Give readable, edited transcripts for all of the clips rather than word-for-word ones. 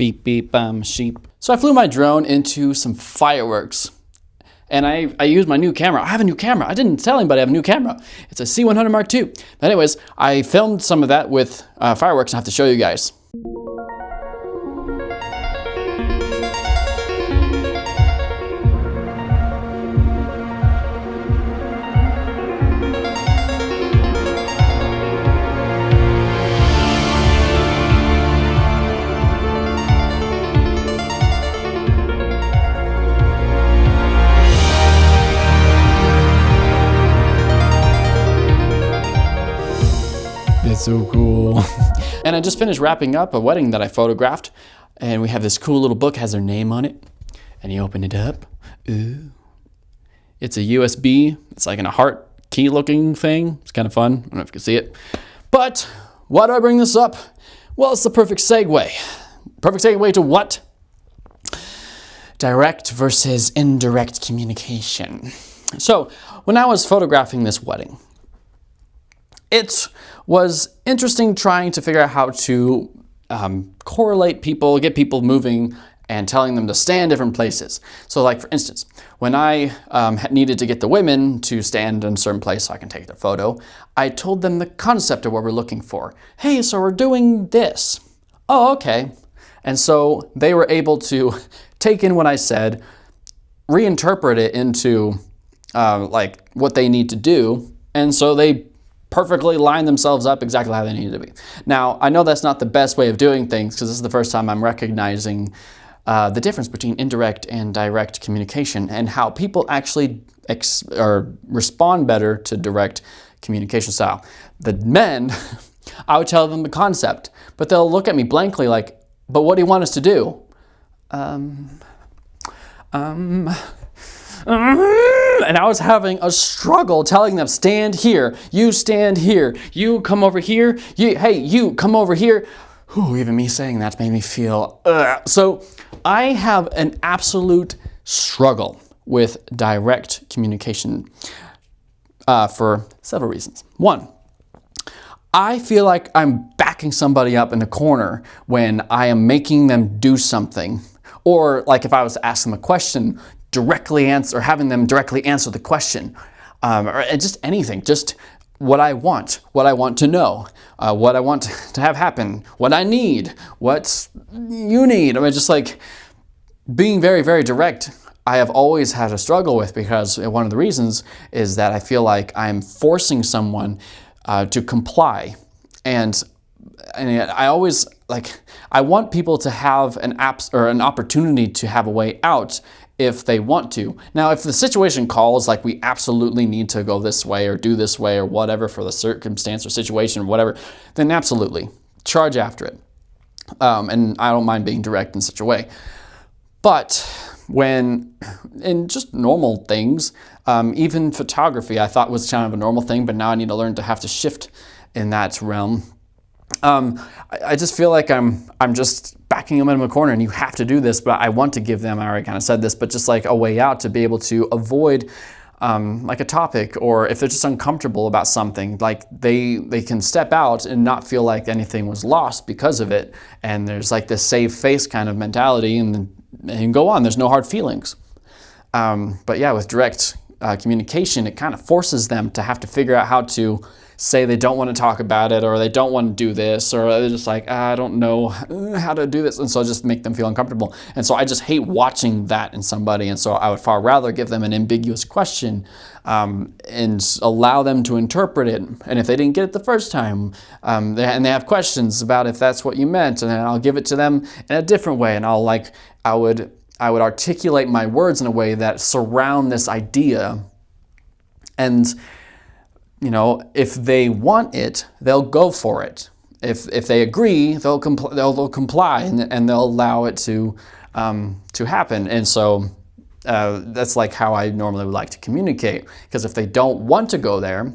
Beep, beep, I'm a sheep. So I flew my drone into some fireworks. And I used my new camera. I have a new camera. I didn't tell anybody I have a new camera. It's a C100 Mark II. But anyways, I filmed some of that with fireworks and I have to show you guys. It's so cool. And I just finished wrapping up a wedding that I photographed, and we have this cool little book, has their name on it, and you open it up. Ooh. It's a USB, it's like in a heart key looking thing. It's kind of fun, I don't know if you can see it. But why do I bring this up? Well, it's the perfect segue. Perfect segue to what? Direct versus indirect communication. So when I was photographing this wedding, it was interesting trying to figure out how to correlate people, get people moving, and telling them to stand different places. So like for instance, when I needed to get the women to stand in a certain place so I can take their photo, I told them the concept of what we're looking for. Hey, so we're doing this. Oh, okay. And so they were able to take in what I said, reinterpret it into like what they need to do, and so they perfectly line themselves up exactly how they need to be. Now, I know that's not the best way of doing things because this is the first time I'm recognizing the difference between indirect and direct communication and how people actually respond better to direct communication style. The men, I would tell them the concept, but they'll look at me blankly like, but what do you want us to do? And I was having a struggle telling them, stand here, you stand here, you come over here, hey, you come over here. Whew, even me saying that made me feel, So I have an absolute struggle with direct communication for several reasons. One, I feel like I'm backing somebody up in a corner when I am making them do something. Or like if I was to ask them a question, directly answer, or having them directly answer the question, or just anything, just what I want to know, what I want to have happen, what I need, what you need. I mean, just like being very, very direct, I have always had a struggle with because one of the reasons is that I feel like I'm forcing someone to comply. And I always I want people to have an opportunity to have a way out if they want to. Now, if the situation calls, like we absolutely need to go this way or do this way or whatever for the circumstance or situation or whatever, then absolutely, charge after it. And I don't mind being direct in such a way. But when, in just normal things, even photography I thought was kind of a normal thing, but now I need to learn to have to shift in that realm. I just feel like I'm just backing them in a corner and you have to do this, but I want to give them, I already kind of said this, but just like a way out to be able to avoid like a topic, or if they're just uncomfortable about something, like they can step out and not feel like anything was lost because of it. And there's like this save face kind of mentality and go on, there's no hard feelings. But yeah, with direct communication, it kind of forces them to have to figure out how to say they don't want to talk about it, or they don't want to do this, or they're just like, I don't know how to do this, and so just make them feel uncomfortable. And so I just hate watching that in somebody, and so I would far rather give them an ambiguous question and allow them to interpret it. And if they didn't get it the first time, and they have questions about if that's what you meant, and then I'll give it to them in a different way, and I would articulate my words in a way that surround this idea. And you know, if they want it, they'll go for it. If they agree, they'll comply and they'll allow it to happen. And so that's like how I normally would like to communicate. Because if they don't want to go there,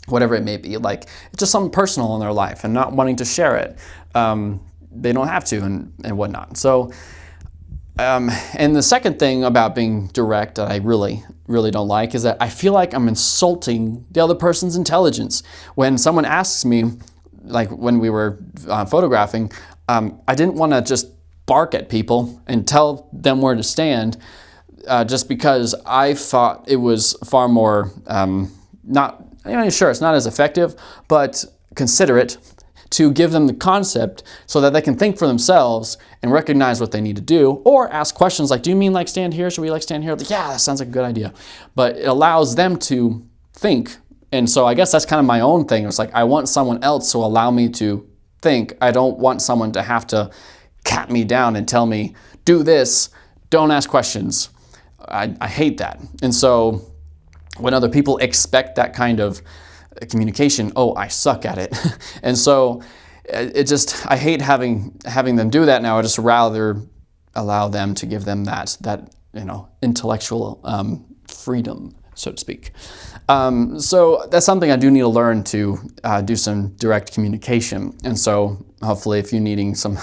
whatever it may be, like it's just something personal in their life and not wanting to share it, they don't have to and whatnot. So. And the second thing about being direct that I really don't like is that I feel like I'm insulting the other person's intelligence. When someone asks me, like when we were photographing, I didn't want to just bark at people and tell them where to stand, just because I thought it was far more, sure, it's not as effective, but considerate to give them the concept so that they can think for themselves and recognize what they need to do, or ask questions like, do you mean like stand here? Should we like stand here? Like, yeah, that sounds like a good idea. But it allows them to think. And so I guess that's kind of my own thing. It's like, I want someone else to allow me to think. I don't want someone to have to cat me down and tell me, do this, don't ask questions. I hate that. And so when other people expect that kind of communication, oh, I suck at it. And so I hate having them do that now. I just rather allow them to give them that intellectual freedom, so to speak. So that's something I do need to learn to do some direct communication. And so hopefully if you're needing some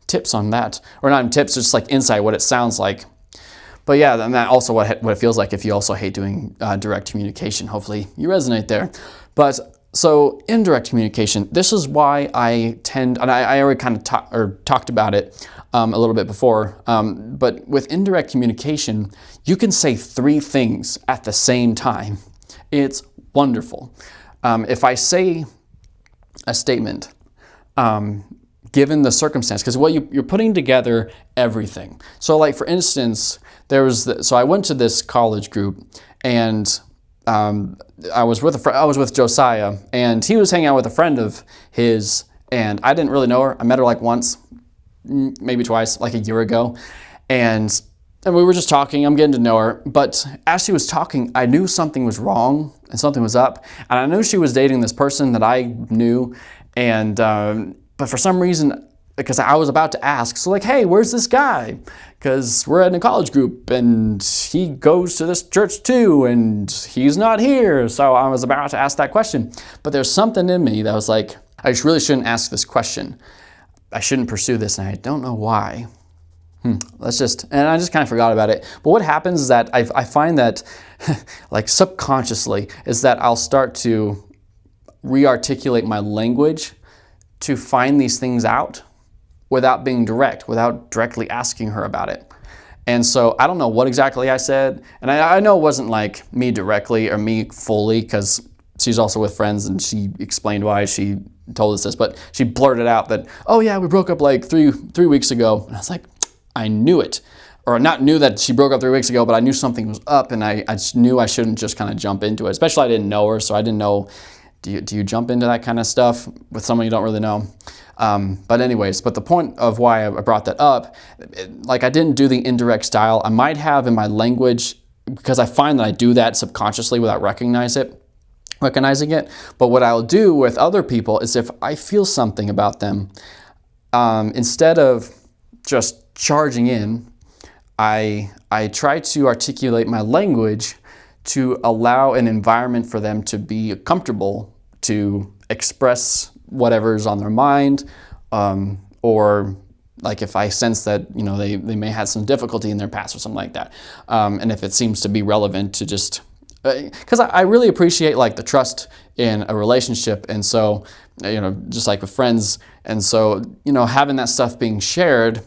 tips on that, or not tips, just like insight, what it sounds like. But yeah, and that also what it feels like if you also hate doing direct communication. Hopefully you resonate there. But so indirect communication, this is why I tend, and I already kind of talked about it a little bit before, but with indirect communication, you can say 3 things at the same time. It's wonderful. If I say a statement, given the circumstance, because you're putting together everything. So like for instance, so I went to this college group, and I was with Josiah, and he was hanging out with a friend of his, and I didn't really know her. I met her like once, maybe twice, like a year ago, and we were just talking. I'm getting to know her, but as she was talking, I knew something was wrong and something was up, and I knew she was dating this person that I knew, and but for some reason, because I was about to ask, so like, hey, where's this guy? Because we're in a college group and he goes to this church too and he's not here. So I was about to ask that question. But there's something in me that was like, I really shouldn't ask this question. I shouldn't pursue this, and I don't know why. And I just kind of forgot about it. But what happens is that I find that like subconsciously is that I'll start to re-articulate my language to find these things out without being direct, without directly asking her about it. And so I don't know what exactly I said. And I know it wasn't like me directly or me fully, because she's also with friends and she explained why she told us this, but she blurted out that, oh yeah, we broke up like three weeks ago. And I was like, I knew it. Or not knew that she broke up 3 weeks ago, but I knew something was up, and I just knew I shouldn't just kind of jump into it. Especially I didn't know her, so I didn't know, do you jump into that kind of stuff with someone you don't really know? But anyways, but the point of why I brought that up, like I didn't do the indirect style. I might have in my language, because I find that I do that subconsciously without recognizing it. But what I'll do with other people is if I feel something about them, instead of just charging in, I try to articulate my language to allow an environment for them to be comfortable to express whatever's on their mind, or like if I sense that they may have some difficulty in their past or something like that, and if it seems to be relevant to just because I really appreciate like the trust in a relationship, and so just like with friends, and so having that stuff being shared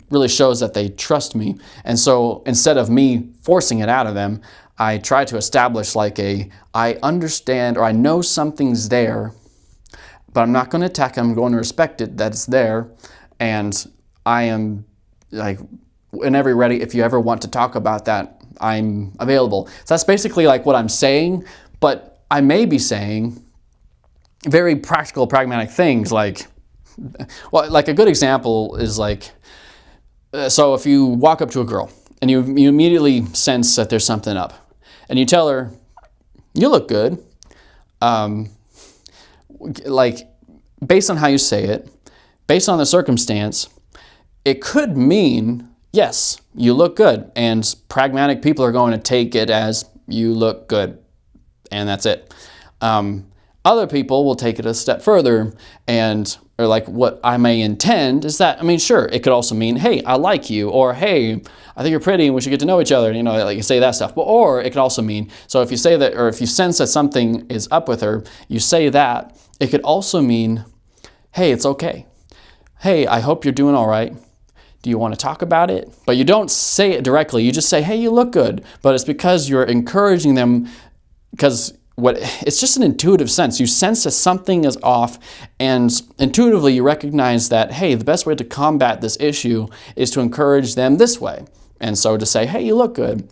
really shows that they trust me. And so instead of me forcing it out of them, I try to establish like I understand, or I know something's there, but I'm not going to attack it. I'm going to respect it that it's there, and I am like whenever ready. If you ever want to talk about that, I'm available. So that's basically like what I'm saying, but I may be saying very practical, pragmatic things like, well, like a good example is like, so if you walk up to a girl and you immediately sense that there's something up, and you tell her, you look good, like based on how you say it, based on the circumstance, it could mean, yes, you look good, and pragmatic people are going to take it as you look good, and that's it. Other people will take it a step further, or like what I may intend is that, sure, it could also mean, hey, I like you, or hey, I think you're pretty and we should get to know each other, like you say that stuff. Or it could also mean, so if you say that, or if you sense that something is up with her, you say that. It could also mean, hey, it's okay. Hey, I hope you're doing all right. Do you want to talk about it? But you don't say it directly. You just say, hey, you look good. But it's because you're encouraging them, because it's just an intuitive sense. You sense that something is off, and intuitively you recognize that, hey, the best way to combat this issue is to encourage them this way. And so to say, hey, you look good.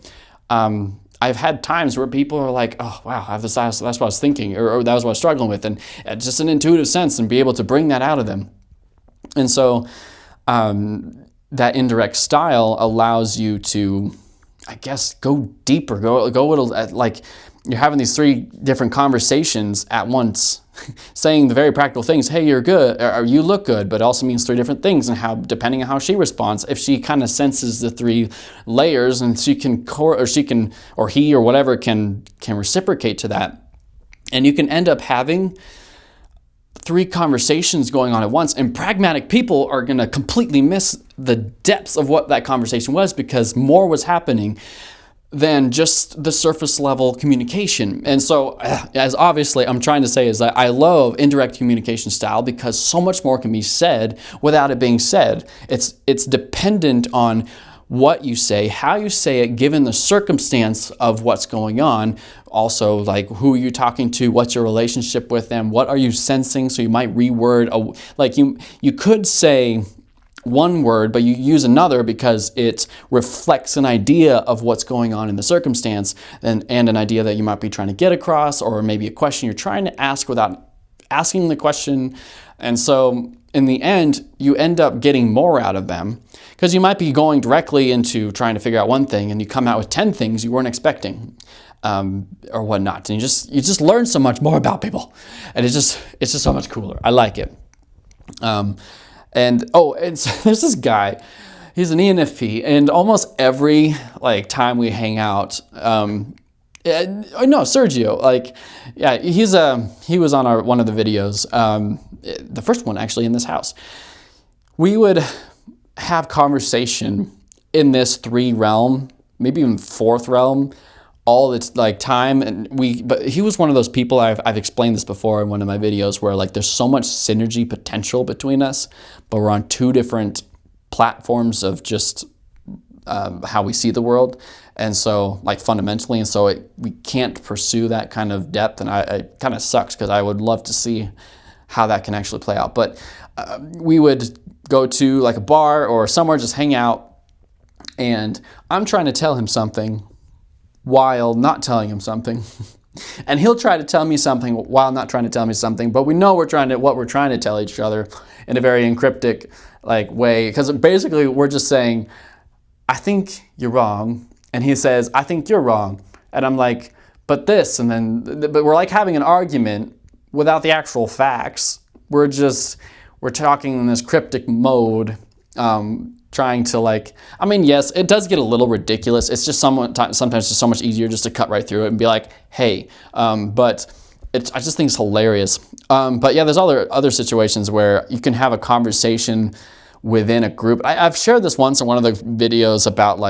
I've had times where people are like, oh, wow, that's what I was thinking, or that was what I was struggling with. And just an intuitive sense, and be able to bring that out of them. And so that indirect style allows you to, I guess, go deeper, go a little, like you're having these 3 different conversations at once, saying the very practical things. Hey, you're good, or you look good, but it also means 3 different things, and how, depending on how she responds, if she kind of senses the 3 layers, and she can, or he or whatever can reciprocate to that, and you can end up having 3 conversations going on at once, and pragmatic people are going to completely miss the depths of what that conversation was, because more was happening than just the surface level communication. And so, as obviously I'm trying to say, is that I love indirect communication style, because so much more can be said without it being said. It's dependent on what you say, how you say it, given the circumstance of what's going on. Also, like, who are you talking to? What's your relationship with them? What are you sensing? So you might reword, like you could say one word, but you use another because it reflects an idea of what's going on in the circumstance, and an idea that you might be trying to get across, or maybe a question you're trying to ask without asking the question. And so in the end, you end up getting more out of them, because you might be going directly into trying to figure out one thing, and you come out with 10 things you weren't expecting, or whatnot. And you just learn so much more about people, and it's just so much cooler. I like it. There's this guy, he's an ENFP, and almost every time we hang out, Sergio, he was on one of the videos, the first one actually in this house. We would have conversation in this 3 realm, maybe even 4th realm, all the time, but he was one of those people, I've explained this before in one of my videos, where there's so much synergy potential between us, but we're on 2 different platforms of just how we see the world, and so fundamentally, and so we can't pursue that kind of depth, and it kind of sucks, because I would love to see how that can actually play out. But we would go to a bar or somewhere, just hang out, and I'm trying to tell him something while not telling him something. And he'll try to tell me something while not trying to tell me something, but we know what we're trying to tell each other in a very encryptic way, because basically we're just saying, I think you're wrong, and he says, I think you're wrong, and I'm like, but this, but we're having an argument without the actual facts. We're talking in this cryptic mode, trying to yes, it does get a little ridiculous. It's just sometimes just so much easier just to cut right through it and be like, hey, but I just think it's hilarious. But yeah, there's other situations where you can have a conversation within a group. I've shared this once in one of the videos about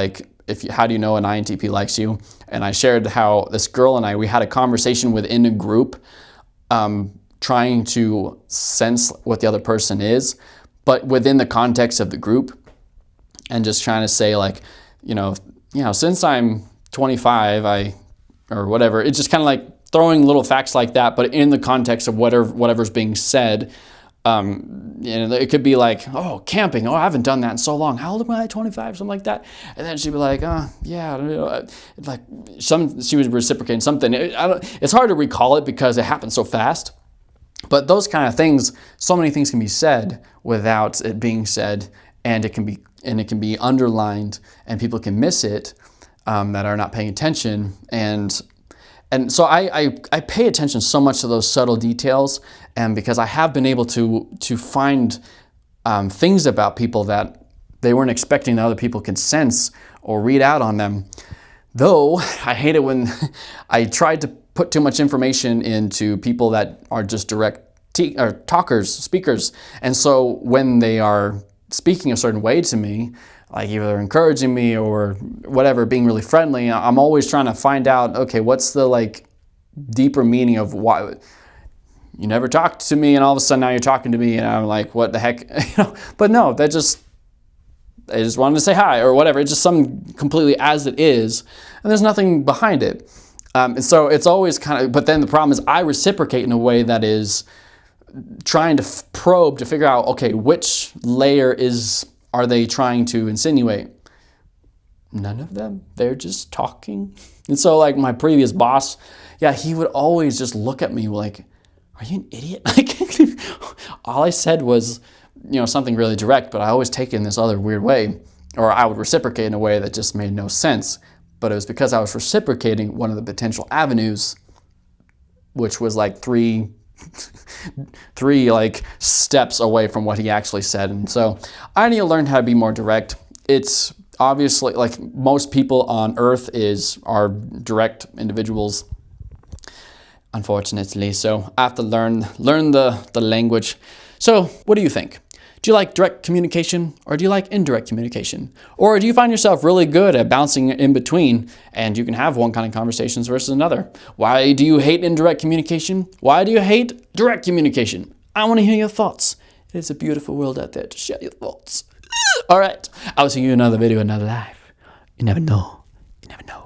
how do you know an INTP likes you? And I shared how this girl and we had a conversation within a group, trying to sense what the other person is, but within the context of the group. And just trying to say since I'm 25, or whatever, it's just kind of throwing little facts like that, but in the context of whatever's being said. It could be camping. Oh, I haven't done that in so long. How old am I? 25, something like that. And then she'd be like, yeah, she was reciprocating something. It's hard to recall it because it happened so fast. But those kind of things, so many things can be said without it being said, and it can be underlined, and people can miss it, that are not paying attention. And so I pay attention so much to those subtle details, and because I have been able to find things about people that they weren't expecting that other people could sense or read out on them. Though I hate it when I tried to put too much information into people that are just direct speakers, and so when they are speaking a certain way to me, either encouraging me or whatever, being really friendly, I'm always trying to find out, okay, what's the deeper meaning of why you never talked to me, and all of a sudden now you're talking to me, and I'm like, what the heck? But no, they just wanted to say hi or whatever. It's just something completely as it is, and there's nothing behind it. And so it's always kind of, but then the problem is I reciprocate in a way that is trying to probe to figure out, okay, which layer are they trying to insinuate? None of them. They're just talking. And so like my previous boss, yeah, he would always just look at me like, are you an idiot? Like, all I said was, something really direct, but I always take it in this other weird way, or I would reciprocate in a way that just made no sense. But it was because I was reciprocating one of the potential avenues, which was like three like steps away from what he actually said. And so I need to learn how to be more direct. It's obviously like most people on earth are direct individuals, unfortunately. So I have to learn the language. So what do you think? Do you like direct communication or do you like indirect communication? Or do you find yourself really good at bouncing in between and you can have one kind of conversations versus another? Why do you hate indirect communication? Why do you hate direct communication? I want to hear your thoughts. It is a beautiful world out there to share your thoughts. All right, I will see you in another video, another life. You never know. You never know.